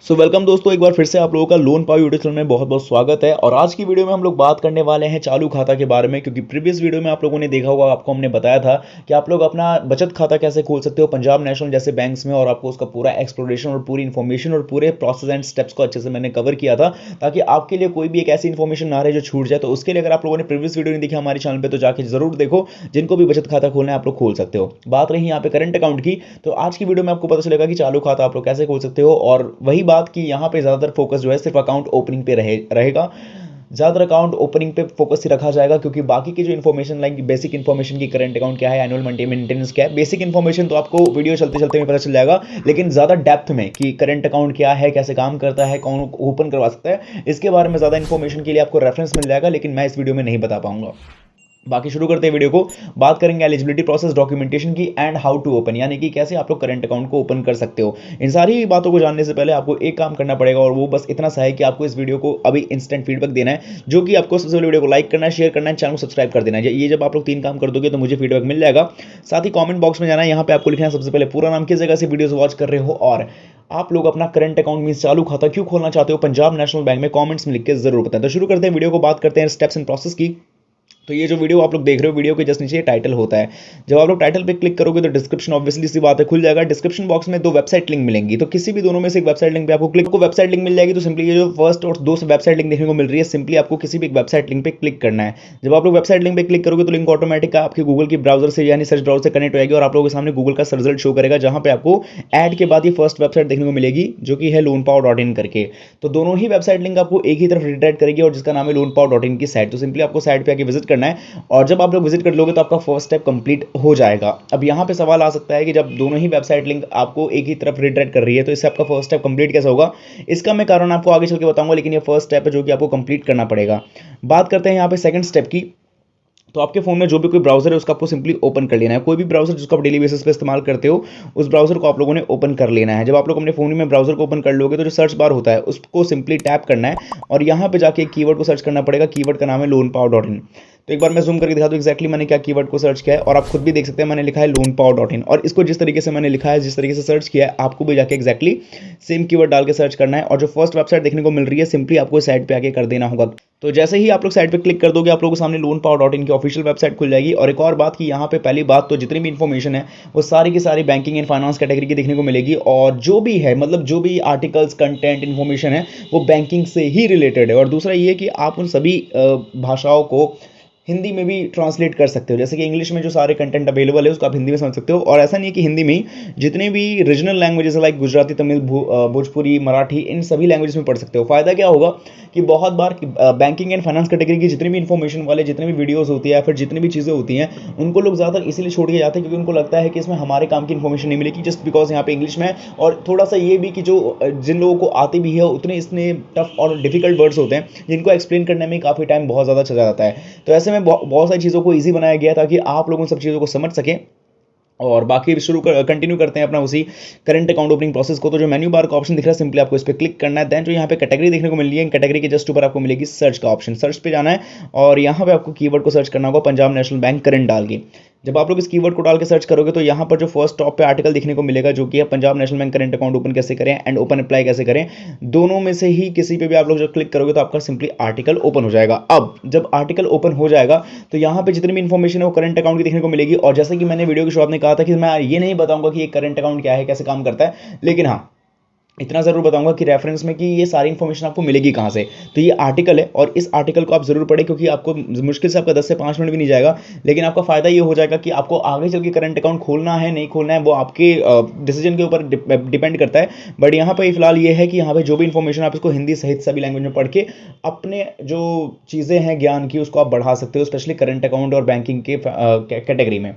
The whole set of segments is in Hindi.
वेलकम दोस्तों, एक बार फिर से आप लोगों का लोन पाओ यूट्यूब चैनल में बहुत बहुत स्वागत है। और आज की वीडियो में हम लोग बात करने वाले हैं चालू खाता के बारे में, क्योंकि प्रीवियस वीडियो में आप लोगों ने देखा होगा, आपको हमने बताया था कि आप लोग अपना बचत खाता कैसे खोल सकते हो पंजाब नेशनल जैसे बैंक्स में, और आपको उसका पूरा एक्सप्लोरेशन और पूरी इन्फॉर्मेशन और पूरे प्रोसेस एंड स्टेप्स को अच्छे से मैंने कवर किया था, ताकि आपके लिए कोई भी एक ऐसी इन्फॉर्मेशन ना रहे जो छूट जाए। तो उसके लिए अगर आप लोगों ने प्रीवियस वीडियो नहीं देखी हमारे चैनल पर, तो जाके जरूर देखो। जिनको भी बचत खाता खोलना है आप लोग खोल सकते हो। बात रही यहाँ पे करंट अकाउंट की, तो आज की वीडियो में आपको पता चलेगा कि चालू खाता आप लोग कैसे खोल सकते हो। और वही बात कि यहाँ पे ज़्यादातर फोकस जो है सिर्फ अकाउंट ओपनिंग पे रहेगा। ज़्यादातर अकाउंट ओपनिंग पे फोकस ही रखा जाएगा, क्योंकि बाकी की जो इन्फॉर्मेशन लाइक बेसिक इन्फॉर्मेशन की करंट अकाउंट क्या है, एनुअल मेंटेनेंस क्या है, बेसिक इन्फॉर्मेशन तो आपको वीडियो चलते चलते में पता चल जाएगा। लेकिन ज़्यादा डेप्थ में कि करंट अकाउंट क्या है, कैसे काम करता है, कौन ओपन करवा सकता है, इसके बारे में ज़्यादा इन्फॉर्मेशन के लिए आपको रेफरेंस मिल जाएगा, लेकिन मैं इस वीडियो में नहीं बता पाऊंगा। बाकी शुरू करते हैं वीडियो को। बात करेंगे एलिजिबिलिटी प्रोसेस, डॉक्यूमेंटेशन की, एंड हाउ टू ओपन, यानी कि कैसे आप लोग करंट अकाउंट को ओपन कर सकते हो। इन सारी बातों को जानने से पहले आपको एक काम करना पड़ेगा, और वो बस इतना सा है कि आपको इस वीडियो को अभी इंस्टेंट फीडबैक देना है, जो कि आपको सबसे पहले वीडियो को लाइक करना है, शेयर करना है, चैनल को सब्सक्राइब कर देना है। ये जब आप लोग 3 काम कर दोगे तो मुझे फीडबैक मिल जाएगा। साथ ही कॉमेंट बॉक्स में जाना है, यहाँ पे आपको लिखना है सबसे पहले पूरा नाम, किस जगह से वीडियोस वॉच कर रहे हो, और आप लोग अपना करंट अकाउंट मींस चालू खाता क्यों खोलना चाहते हो पंजाब नेशनल बैंक में, कमेंट्स में लिख के जरूर बताएं। तो शुरू करते हैं वीडियो को, बात करते हैं स्टेप्स एंड प्रोसेस की। तो ये जो वीडियो आप लोग देख रहे हो, वीडियो के जस्ट नीचे टाइटल होता है। जब आप लोग टाइटल पे क्लिक करोगे तो डिस्क्रिप्शन ऑब्वियसली सी बात है खुल जाएगा। डिस्क्रिप्शन बॉक्स में 2 वेबसाइट लिंक मिलेंगी, तो किसी भी दोनों में से एक वेबसाइट लिंक पे आपको वेबसाइट लिंक मिल जाएगी। तो सिंपली ये जो फर्स्ट और 2 वेबसाइट लिंक देखने को मिल रही है, सिंपली आपको किसी भी एक वेबसाइट लिंक पे क्लिक करना है। जब आप लोग वेबसाइट लिंक पे क्लिक करोगे तो लिंक ऑटोमेटिक आपके गूगल की ब्राउजर से यानी सर्च ब्राउजर से कनेक्ट हो जाएगी, और आप लोगों के सामने गूगल का सर्च रिजल्ट शो करेगा, जहां पे आपको ऐड के बाद ये फर्स्ट वेबसाइट देखने को मिलेगी, जो कि है loanpower.in करके। तो दोनों ही वेबसाइट लिंक आपको एक ही तरफ रिडायरेक्ट करेगी, और जिसका नाम है loanpower.in की साइट। तो सिंपली आपको साइट पे आके विजिट करना है, और जब आप लोग विजिट कर लोगे तो आपका फर्स्ट स्टेप कंप्लीट हो जाएगा। अब यहाँ पे सवाल आ सकता है कि जब दोनों ही वेबसाइट लिंक आपको एक ही तरफ रिडायरेक्ट कर रही है, तो इससे आपका फर्स्ट स्टेप कंप्लीट कैसे होगा, इसका मैं कारण आपको आगे चल के बताऊंगा, लेकिन ये फर्स्ट स्टेप है जो कि आपको कंप्लीट करना पड़ेगा। बात करते हैं यहाँ पे सेकंड स्टेप की। तो आपके फोन में जो भी कोई ब्राउजर है उसका आपको सिंपली ओपन कर लेना है। कोई भी ब्राउजर जिसको आप डेली बेसिस पे इस्तेमाल करते हो, उस ब्राउजर को आप लोगों ने ओपन कर लेना है। जब आप लोग अपने फोन में ब्राउजर को ओपन कर लोगे तो जो सर्च बार होता है उसको सिंपली टैप करना है, और यहाँ पे जाके एक कीवर्ड को सर्च करना पड़ेगा। कीवर्ड का नाम है loanpower.in। तो एक बार मैं जूम करके दिखा दूं एग्जैक्टली मैंने क्या कीवर्ड को सर्च किया है, और आप खुद भी देख सकते हैं मैंने लिखा है loanpower.in, और इसको जिस तरीके से मैंने लिखा है, जिस तरीके से सर्च किया है, आपको भी जाके एग्जैक्टली सेम कीवर्ड डाल के सर्च करना है। और जो फर्स्ट वेबसाइट देखने को मिल रही है, सिंपली आपको इस साइट पे आके कर देना होगा। तो जैसे ही आप लोग साइट पे क्लिक कर दोगे, आप लोगों के सामने loanpower.in की ऑफिशियल वेबसाइट खुल जाएगी। और एक और बात कि यहाँ पे पहली बात तो जितनी भी इन्फॉर्मेशन है वो सारी की सारी बैंकिंग एंड फाइनेंस कैटेगरी की देखने को मिलेगी, और जो भी है मतलब जो भी आर्टिकल्स कंटेंट इन्फॉर्मेशन है वो बैंकिंग से ही रिलेटेड है। और दूसरा ये कि आप उन सभी भाषाओं को हिंदी में भी ट्रांसलेट कर सकते हो, जैसे कि इंग्लिश में जो सारे कंटेंट अवेलेबल है उसको आप हिंदी में समझ सकते हो। और ऐसा नहीं है कि हिंदी में ही, जितने भी regional languages like Gujarati, Tamil, Bhojpuri, Marathi, इन सभी लैंग्वेजेस में पढ़ सकते हो। फायदा क्या होगा कि बहुत बार बैंकिंग एंड फाइनेंस कैटेगरी की जितनी भी इन्फॉर्मेशन वाले जितने भी वीडियोस होती है या फिर जितनी भी चीज़ें होती हैं, उनको लोग ज़्यादातर इसीलिए छोड़ के जाते हैं क्योंकि उनको लगता है कि इसमें हमारे काम की इन्फॉर्मेशन नहीं मिलेगी, जस्ट बिकॉज यहाँ पे इंग्लिश में है। और थोड़ा सा ये भी कि जो जिन लोगों को आती भी है उतने इसमें टफ और डिफिकल्ट वर्ड्स होते हैं, जिनको एक्सप्लेन करने में काफ़ी टाइम बहुत ज़्यादा चला जाता है। तो ऐसे में बहुत सारी चीज़ों को इजी बनाया गया ताकि आप लोग उन सब चीज़ों को समझ सकें। और बाकी कंटिन्यू करते हैं अपना उसी करंट अकाउंट ओपनिंग प्रोसेस को। तो जो मेन्यू बार का ऑप्शन दिख रहा है, सिंपली आपको इस पर क्लिक करना है। देन जो यहाँ पे कैटेगरी देखने को मिल रही है, कैटेगरी के जस्ट ऊपर आपको मिलेगी सर्च का ऑप्शन। सर्च पे जाना है, और यहाँ पे आपको कीवर्ड को सर्च करना होगा पंजाब नेशनल बैंक करंट डाल के। जब आप लोग इस कीवर्ड को डाल के सर्च करोगे तो यहाँ पर जो फर्स्ट टॉप पे आर्टिकल दिखने को मिलेगा, जो कि है Punjab national bank current account open कैसे करें एंड ओपन अप्लाई कैसे करें। दोनों में से ही किसी पे भी आप लोग जब क्लिक करोगे तो आपका सिंपली आर्टिकल ओपन हो जाएगा। अब जब आर्टिकल ओपन हो जाएगा तो यहाँ पे जितनी भी इन्फॉर्मेशन है वो करंट अकाउंट की देखने को मिलेगी। और जैसे कि मैंने वीडियो की शुरुआत में कहा था कि मैं ये नहीं बताऊंगा कि ये करंट अकाउंट क्या है, कैसे काम करता है, लेकिन हाँ इतना जरूर बताऊंगा कि रेफरेंस में कि ये सारी इन्फॉर्मेशन आपको मिलेगी कहाँ से। तो ये आर्टिकल है, और इस आर्टिकल को आप जरूर पढ़ें, क्योंकि आपको मुश्किल से आपका 10 से 5 मिनट भी नहीं जाएगा, लेकिन आपका फायदा ये हो जाएगा कि आपको आगे चल के करंट अकाउंट खोलना है नहीं खोलना है वो आपके डिसीजन के ऊपर डिपेंड करता है। बट यहाँ पर फिलहाल ये है कि यहाँ पे जो भी इन्फॉर्मेशन आप इसको हिंदी सहित सभी लैंग्वेज में पढ़ के अपने जो चीज़ें हैं ज्ञान की उसको आप बढ़ा सकते हो, स्पेशली करंट अकाउंट और बैंकिंग के कैटेगरी में।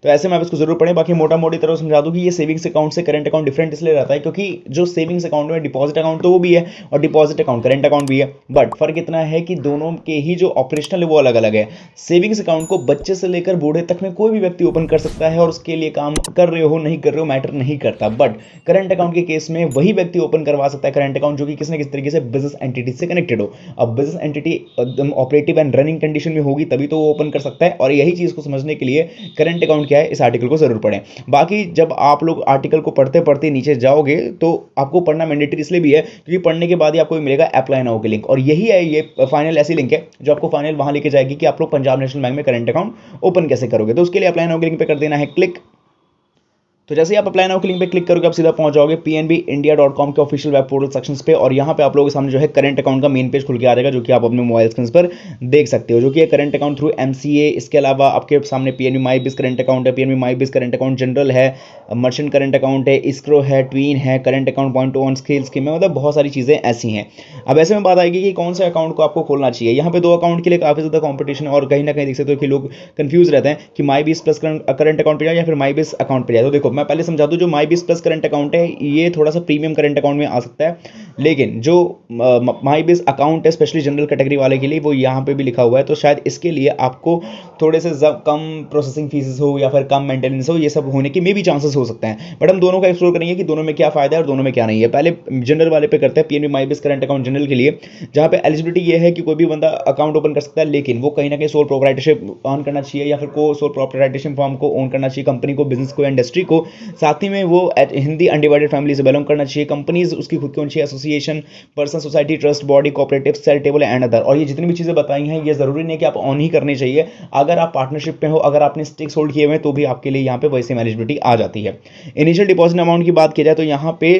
तो ऐसे में आप इसको जरूर पढ़ें। बाकी मोटा मोटी तरह समझा दूं कि ये सेविंग्स अकाउंट से करंट अकाउंट डिफरेंट इसलिए रहता है क्योंकि जो सेविंग्स अकाउंट में डिपॉजिट अकाउंट तो वो भी है और डिपॉजिट अकाउंट करंट अकाउंट भी है, बट फर्क इतना है कि दोनों के ही जो ऑपरेशनल है वो अलग अलग है। सेविंग्स अकाउंट को बच्चे से लेकर बूढ़े तक में कोई भी व्यक्ति ओपन कर सकता है और उसके लिए काम कर रहे हो नहीं कर रहे हो मैटर नहीं करता। बट करंट अकाउंट के केस में वही व्यक्ति ओपन करवा सकता है करंट अकाउंट जो कि किसी न किसी तरीके से बिजनेस एंटिटी से कनेक्टेड हो। अब बिजनेस एंटिटी एकदम ऑपरेटिव एंड रनिंग कंडीशन में होगी तभी तो वो ओपन कर सकता है, और यही चीज को समझने के लिए करंट अकाउंट अकाउंट क्या है, इस आर्टिकल को जरूर पढ़ें। बाकी जब आप लोग आर्टिकल को पढ़ते पढ़ते नीचे जाओगे तो आपको पढ़ना मैंडेटरी इसलिए भी है क्योंकि पढ़ने के बाद ही आपको मिलेगा अप्लाई नाउ के लिंक, और यही है ये फाइनल ऐसी लिंक है जो आपको फाइनल वहां लेके जाएगी कि आप लोग पंजाब नेशनल बैंक में करंट अकाउंट ओपन कैसे करोगे। तो उसके लिए अप्लाई नाउ के लिंक पे कर देना है क्लिक। तो जैसे ही आप अप्लाई नाउ के लिंक पे क्लिक करोगे आप सीधा पहुंच जाओगे pnbindia.com के ऑफिशियल वेब पोर्टल सेक्शंस पे, और यहाँ पे आप लोगों के सामने जो है करंट अकाउंट का मेन पेज खुल के आ जाएगा जो कि आप अपने मोबाइल स्क्रीन पर देख सकते हो, जो कि है करंट अकाउंट थ्रू MCA। इसके अलावा आपके सामने पीएनबी माई बिज करंट अकाउंट है, पीएनबी माई बिज करंट अकाउंट जनरल है, मर्चेंट करंट अकाउंट है, इस्क्रो है, ट्वीन है, current account point two on scale scheme है, मतलब बहुत सारी चीज़ें ऐसी हैं। अब ऐसे में बात आएगी कि कौन से अकाउंट को आपको खोलना चाहिए। यहाँ पे 2 अकाउंट के लिए काफ़ी ज़्यादा कॉम्पिटिशन, और कहीं ना कहीं देख सकते हो कि लोग कंफ्यूज रहते हैं कि माई बिज प्लस करंट अकाउंट पे जाए या फिर माई बिज अकाउंट पे जाए। तो देखो मैं पहले समझा दूं, जो माई बिज प्लस करंट अकाउंट है ये थोड़ा सा प्रीमियम करंट अकाउंट में आ सकता है, लेकिन जो माई बिज अकाउंट है स्पेशली जनरल कैटेगरी वाले के लिए वो यहाँ पे भी लिखा हुआ है, तो शायद इसके लिए आपको थोड़े से कम प्रोसेसिंग फीसेस हो या फिर कम मेंटेनेंस हो, ये सब होने की मे भी चांसेस हो सकते हैं। बट हम दोनों का एक्सप्लोर करेंगे कि दोनों में क्या फायदा है और दोनों में क्या नहीं है। पहले जनरल वाले पे करते हैं, पीएनबी माई बिज करंट अकाउंट जनरल के लिए, जहाँ पे एलिजिबिलिटी ये है कि कोई भी बंदा अकाउंट ओपन कर सकता है, लेकिन वो कहीं ना कहीं सोल प्रोप्राइटरशिप ऑन करना चाहिए या फिर को सोल प्रोप्राइटरशिप फॉर्म को ओन करना चाहिए, कंपनी को, बिजनेस को, इंडस्ट्री को। साथ ही में वो हिंदी अनडिवाइडेड फैमिली से बिलोंग करना चाहिए। कंपनीज उसकी खुद की होनी चाहिए, association, person, society, trust, body, cooperative, charitable and other. और ये जितनी भी चीज़ें बताई हैं ये जरूरी नहीं कि आप ऑन ही करनी चाहिए, अगर आप पार्टनरशिप में हो, अगर आपने स्टेक्स होल्ड किए हुए हैं तो भी आपके लिए यहाँ पे वैसे एलिजिबिलिटी आ जाती है। इनिशियल डिपॉजिट अमाउंट की बात की जाए तो यहाँ पे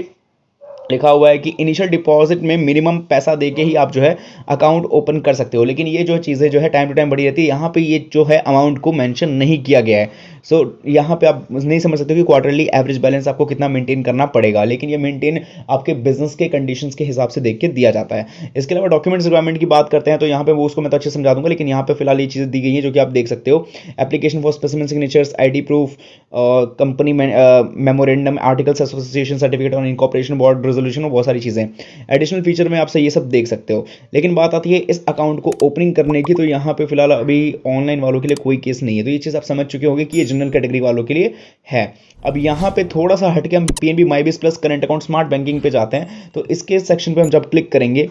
लिखा हुआ है कि इनिशियल डिपॉजिट में मिनिमम पैसा देके ही आप जो है अकाउंट ओपन कर सकते हो, लेकिन ये जो चीज़ें जो है टाइम टू टाइम बढ़ी रहती है। यहाँ पे ये जो है अमाउंट को मेंशन नहीं किया गया है। सो यहाँ पे आप नहीं समझ सकते कि क्वार्टरली एवरेज बैलेंस आपको कितना मेंटेन करना पड़ेगा, लेकिन ये मेंटेन आपके बिजनेस के कंडीशंस के हिसाब से देख के दिया जाता है। इसके अलावा डॉक्यूमेंट्स रिक्वायरमेंट की बात करते हैं तो यहाँ पे वो उसको मैं तो अच्छे समझा दूंगा, लेकिन यहाँ पे फिलहाल ये चीज़ें दी गई हैं जो कि आप देख सकते हो। Application for specimen signatures, ID proof, company memorandum, articles association certificate on incorporation, board resolution और बहुत सारी चीज़ें। एडिशनल फीचर में आपसे ये सब देख सकते हो। लेकिन बात आती है इस अकाउंट को ओपनिंग करने की, तो यहाँ पे फिलहाल अभी ऑनलाइन वालों के लिए कोई केस नहीं है, तो ये चीज़ आप समझ चुके होंगे कि ये जनरल कैटेगरी वालों के लिए है। अब यहाँ पे थोड़ा सा हटके हम पीएनबी माई बिज plus current account smart banking पे जाते हैं, तो इसके सेक्शन पे हम जब क्लिक करेंगे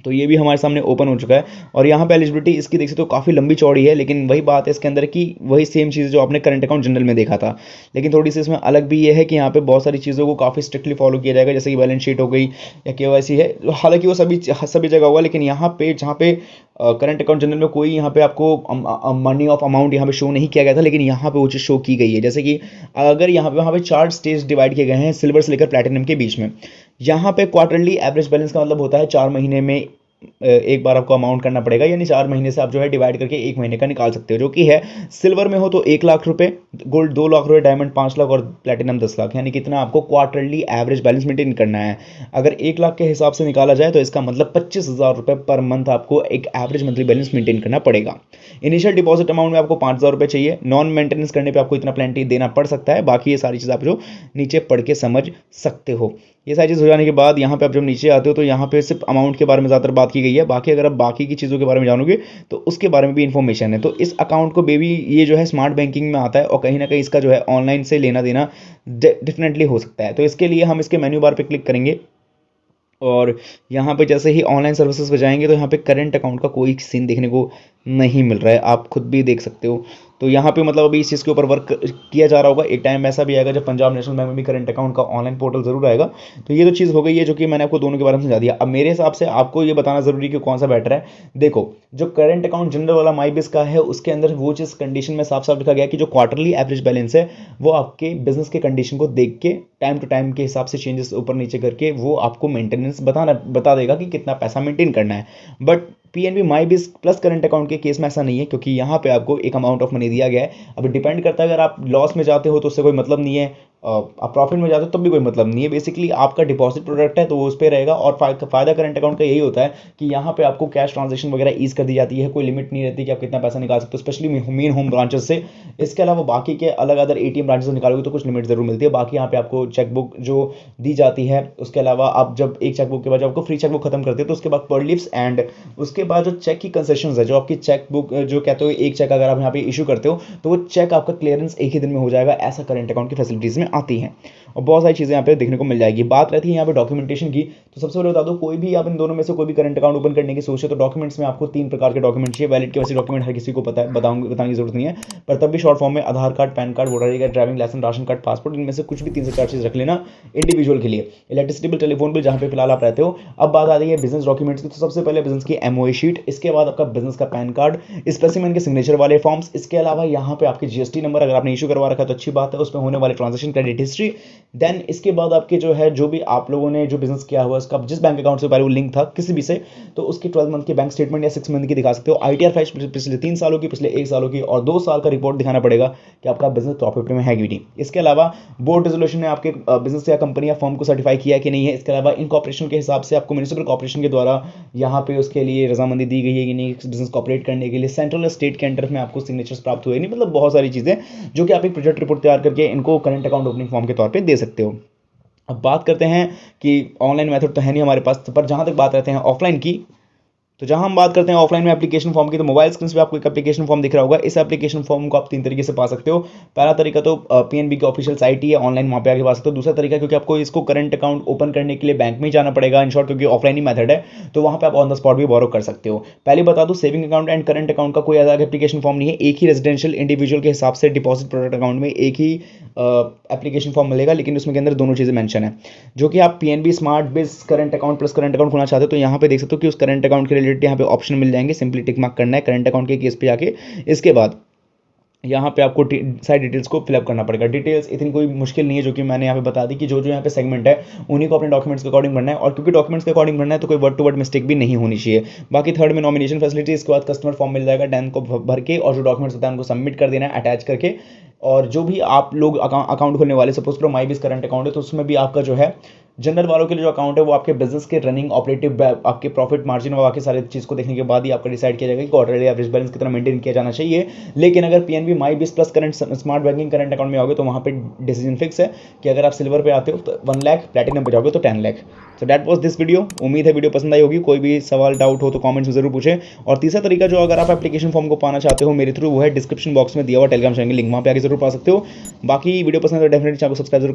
तो ये भी हमारे सामने ओपन हो चुका है, और यहाँ पे एलिजिबिलिटी इसकी देख सकते हो काफ़ी लंबी चौड़ी है, लेकिन वही बात है इसके अंदर की वही सेम चीज़ जो आपने करंट अकाउंट जनरल में देखा था, लेकिन थोड़ी सी इसमें अलग भी ये है कि यहाँ पे बहुत सारी चीज़ों को काफ़ी स्ट्रिक्टली फॉलो किया जाएगा, जैसे कि बैलेंस शीट हो गई या KYC है, हालांकि वो सभी जगह होगा, लेकिन यहाँ पे जहाँ पे करंट अकाउंट जनरल में कोई यहाँ पे आपको मनी ऑफ अमाउंट यहाँ पे शो नहीं किया गया था, लेकिन यहाँ पे वो चीज़ शो की गई है। जैसे कि अगर यहाँ पे वहाँ पे 4 स्टेज डिवाइड किए गए हैं सिल्वर से लेकर प्लैटिनम के बीच में। यहाँ पे क्वार्टरली एवरेज बैलेंस का मतलब होता है 4 महीने में एक बार आपको अमाउंट करना पड़ेगा, यानी 4 महीने से आप जो है डिवाइड करके 1 महीने का निकाल सकते हो, जो कि है सिल्वर में हो तो 1 लाख रुपए, गोल्ड 2 लाख रुपए, डायमंड 5 लाख और प्लेटिनम 10 लाख, यानी कितना आपको क्वार्टरली एवरेज बैलेंस मेंटेन करना है। अगर 1 लाख के हिसाब से निकाला जाए तो इसका मतलब 25,000 रुपये पर मंथ आपको एक एवरेज मंथली बैलेंस मेंटेन करना पड़ेगा। इनिशियल डिपॉजिट अमाउंट में आपको 5,000 रुपये चाहिए, नॉन मेंटेनेंस करने पर आपको इतना प्लेंटी देना पड़ सकता है, बाकी ये सारी चीज़ आप जो नीचे पढ़ के समझ सकते हो। ये सारी चीज़ हो जाने के बाद यहाँ पे आप जब नीचे आते हो तो यहाँ पे सिर्फ अमाउंट के बारे में ज़्यादातर बात की गई है, बाकी अगर आप बाकी की चीज़ों के बारे में जानोगे तो उसके बारे में भी इन्फॉर्मेशन है। तो इस अकाउंट को बेबी ये जो है स्मार्ट बैंकिंग में आता है, और कहीं ना कहीं इसका जो है ऑनलाइन से लेना देना डेफिनेटली हो सकता है। तो इसके लिए हम इसके मेन्यू बार पर क्लिक करेंगे, और यहाँ पे जैसे ही ऑनलाइन सर्विसेज पे जाएंगे तो यहाँ पे करंट अकाउंट का कोई सीन देखने को नहीं मिल रहा है, आप खुद भी देख सकते हो। तो यहाँ पे मतलब अभी इस चीज़ के ऊपर वर्क किया जा रहा होगा, एक टाइम ऐसा भी आएगा जब पंजाब नेशनल बैंक में भी करंट अकाउंट का ऑनलाइन पोर्टल जरूर आएगा। तो ये तो चीज़ हो गई है जो कि मैंने आपको दोनों के बारे में समझा दिया। अब मेरे हिसाब से आपको ये बताना जरूरी है कि कौन सा बेटर है। देखो, जो करंट अकाउंट जनरल वाला माई बिज का है उसके अंदर वो चीज़ कंडीशन में साफ साफ लिखा गया कि जो क्वार्टरली एवरेज बैलेंस है वो आपके बिजनेस के कंडीशन को देख के टाइम टू टाइम के हिसाब से चेंजेस ऊपर नीचे करके वो आपको मेंटेनेंस बता देगा कि कितना पैसा मेंटेन करना है। बट पीएनबी माई बिज प्लस करंट अकाउंट के केस में ऐसा नहीं है, क्योंकि यहाँ पे आपको एक अमाउंट ऑफ मनी दिया गया है। अब डिपेंड करता है, अगर आप लॉस में जाते हो तो उससे कोई मतलब नहीं है, आप प्रॉफिट में जाते हो तब भी कोई मतलब नहीं है। बेसिकली आपका डिपॉजिट प्रोडक्ट है तो वो उस पर रहेगा, और फायदा करंट अकाउंट का यही होता है कि यहाँ पे आपको कैश ट्रांजेक्शन वगैरह ईज कर दी जाती है, कोई लिमिट नहीं रहती कि आप कितना पैसा निकाल सकते हो, स्पेशली मेन होम ब्रांचेस से। इसके अलावा बाकी के अलग अदर ATM ब्रांचेस से निकालोगे तो कुछ लिमिट जरूर मिलती है। बाकी यहाँ पे आपको चेकबुक जो दी जाती है, उसके अलावा आप जब एक चेकबुक के बाद जब आपको फ्री चेकबुक खत्म करते हो तो उसके बाद पर लिप्स एंड उसके बाद जो चेक की कंसेशंस है, जो आपकी चेकबुक जो कहते हो एक चेक अगर आप यहाँ पे इशू करते हो तो वो चेक आपका क्लियरेंस एक ही दिन में हो जाएगा, ऐसा करंट अकाउंट की फैसिलिटीज में आती हैं और बहुत सारी चीज़ें यहाँ पे देखने को मिल जाएगी। बात रहती है यहाँ पे डॉक्यूमेंटेशन की, तो सबसे पहले बता दो, कोई भी आप इन दोनों में से कोई भी करंट अकाउंट ओपन करने की सोचे तो डॉक्यूमेंट्स में आपको 3 प्रकार के डॉक्यूमेंट चाहिए। वैलिड के वैसे डॉक्यूमेंट हर किसी को पता है, बताने की जरूरत नहीं है, पर तब भी शॉर्ट फॉर्म में Aadhaar card, PAN card, voter I card, driving licence, ration card, passport, इनमें से कुछ भी 3 से 4 चीज़ रख लेना इंडिविजुअल के लिए। इलेक्ट्रिसिटी बिल, टेलीफोन बिल, जहाँ पे फिलहाल आप रहते हो। अब बात आ रही है बिजनेस डॉक्यूमेंट्स की, तो सबसे पहले बिजनेस की एमओए शीट, इसके बाद आपका बिजनेस का पैन कार्ड, स्पेसिमेन के सिग्नेचर वाले फॉर्म्स, इसके अलावा यहाँ पे आपके जीएसटी नंबर अगर आपने इशू करवा रखा है तो अच्छी बात है, उसमें होने वाले ट्रांजेक्शन, क्रेडिट हिस्ट्री। देन इसके बाद आपके जो है जो भी आप लोगों ने जो बिजनेस किया हुआ उसका जिस बैंक अकाउंट से पहले वो लिंक था किसी भी से, तो उसकी 12 मंथ की बैंक स्टेटमेंट या 6 मंथ की दिखा सकते हो। आईटीआर फाइल पिछले 3 सालों की, पिछले 1 सालों की और 2 साल का रिपोर्ट दिखाना पड़ेगा कि आपका बिजनेस प्रॉफिट में है कि नहीं। इसके अलावा बोर्ड रेजोल्यूशन ने आपके बिजनेस या कंपनी या फर्म को सर्टिफाई किया कि नहीं है। इसके अलावा इनकॉर्पोरेशन के हिसाब से आपको म्युनिसिपल कॉर्पोरेशन के द्वारा यहाँ पे उसके लिए रजामंदी दी गई है कि नहीं बिजनेस कॉपरेट करने के लिए, सेंट्रल स्टेट के अंडर में आपको सिग्नेचर्स प्राप्त हुए नहीं, मतलब बहुत सारी चीज़ें जो कि आप एक प्रोजेक्ट रिपोर्ट तैयार करके इनको करंट अकाउंट ओपनिंग फॉर्म के तौर पे दे सकते हो। अब बात करते हैं कि ऑनलाइन मेथड तो है नहीं हमारे पास, पर जहाँ तक बात करते हैं ऑफलाइन की, तो जहां हम बात करते हैं ऑफलाइन में एप्लीकेशन फॉर्म की, तो मोबाइल स्क्रीन पे आपको एक एप्लीकेशन फॉर्म दिख रहा होगा। इस एप्लीकेशन फॉर्म को आप 3 तरीके से पा सकते हो। पहला तरीका तो पीएनबी की ऑफिशियल साइट ही है, ऑनलाइन वहाँ पे आके पा सकते हो। दूसरा तरीका, क्योंकि आपको इसको करंट अकाउंट ओपन करने के लिए बैंक में ही जाना पड़ेगा, इन शॉर्ट क्योंकि ऑफलाइन ही मेथड है, तो वहाँ पे आप ऑन द स्पॉट भी बोरो कर सकते हो। पहले बता दो, saving account and current account का कोई अलग एप्लीकेशन फॉर्म नहीं है, एक ही रेजिडेंशियल इंडिविजुअल के हिसाब से डिपॉजिट प्रोडक्ट अकाउंट में एक ही एप्लीकेशन फॉर्म मिलेगा, लेकिन उसमें के अंदर दोनों चीज़ें मेंशन है। जो कि आप पीएनबी स्मार्ट बिज current account plus current account खोलना चाहते हो तो यहाँ पे देख सकते हो कि उस करंट अकाउंट के रिलेटेड यहाँ पे ऑप्शन मिल जाएंगे, सिंपली टिक मार्क करना है करंट अकाउंट के केस पे जाके। इसके बाद यहाँ पे आपको सारी डिटेल्स को फिलअप करना पड़ेगा। डिटेल्स इतनी कोई मुश्किल नहीं है, जो कि मैंने यहाँ पे बता दी कि जो यहाँ पे सेगमेंट है उन्हीं को अपने डॉक्यूमेंट्स के अकॉर्डिंग भरना है, और क्योंकि डॉक्यूमेंट्स के अकॉर्डिंग भरना है तो कोई वर्ड टू वर्ड मिस्टेक भी नहीं होनी चाहिए। बाकी थर्ड में नॉमिनेशन फैसिलिटी, इसके बाद कस्टमर फॉर्म मिल जाएगा, 10 को भर के, और जो डॉक्यूमेंट्स होता है उनको सबमिट कर देना है अटैच करके। और जो भी आप लोग अकाउंट खोलने वाले, सपोज करो माई बिज करंट अकाउंट है, तो उसमें भी आपका जो है जनरल वालों के लिए जो अकाउंट है वो आपके बिजनेस के रनिंग ऑपरेटिव आपके प्रॉफिट मार्जिन और बाकी सारी चीज़ को देखने के बाद ही आपका डिसाइड किया जाएगा कि क्वार्टरली एवरेज बैलेंस कितना मेंटेन किया जाना चाहिए। लेकिन अगर पीएनबी माई बिज plus current smart banking current account में आओगे तो वहाँ पे डिसीजन फिक्स है कि अगर आप सिल्वर पे आते हो तो 1 लाख, प्लैटिनम पे जाओगे तो 10 lakh. So that was this video. उम्मीद है वीडियो पसंद आई होगी। कोई भी सवाल डाउट हो तो कमेंट्स में जरूर पूछें। और तीसरा तरीका जो अगर आप एप्लीकेशन फॉर्म को पाना चाहते हो मेरे थ्रू, वो है डिस्क्रिप्शन बॉक्स में दिया हुआ टेलीग्राम चैनल, लिंक वहाँ पे आगे जरूर पा सकते हो। बाकी वीडियो पसंद है तो डेफिनेटली चैनल को सब्सक्राइब जरूर